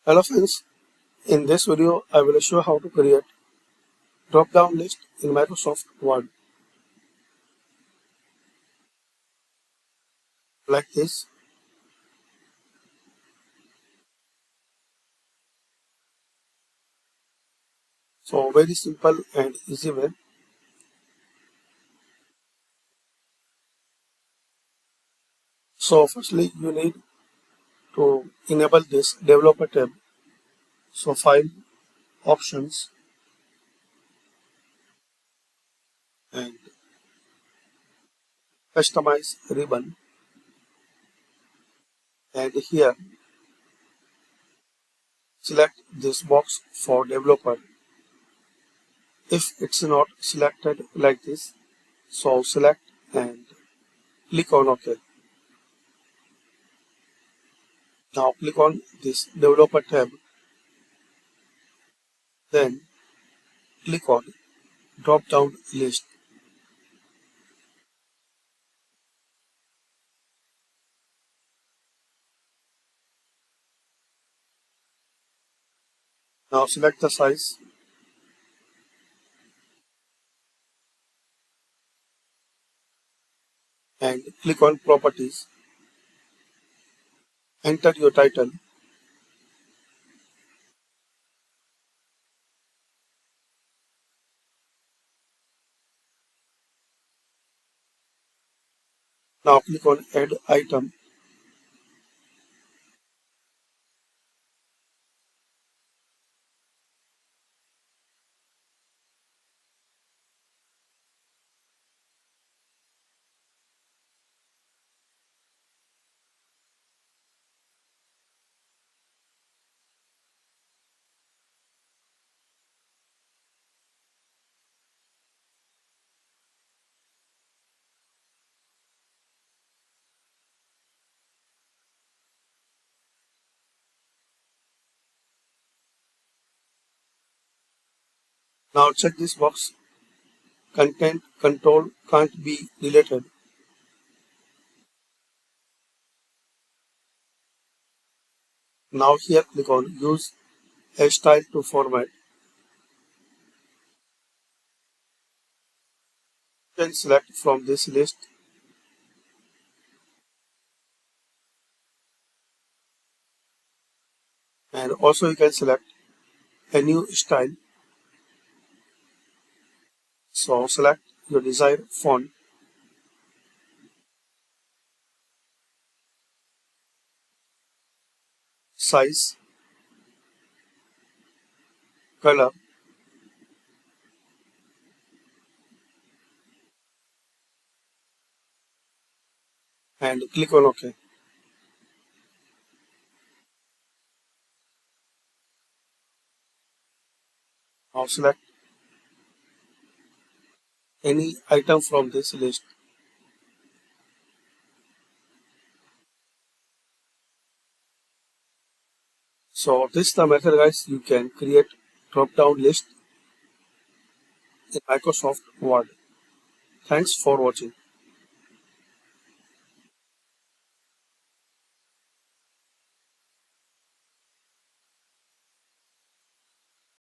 Hello friends, in this video I will show how to create drop-down list in Microsoft Word like this. So very simple and easy way. So firstly you need to enable this developer tab. So file, options and customize ribbon, and here select this box for developer. If it's not selected like this, so select and click on OK. Now click on this developer tab, then click on drop down list. Now select the size and click on properties. Enter your title. Now click on add item. Now check this box. Content control can't be deleted. Now here click on use a style to format. You can select from this list and also you can select a new style. So select your desired font, size, color and click on OK. Now select any item from this list. So this is the method guys, you can create drop down list in Microsoft Word. Thanks for watching.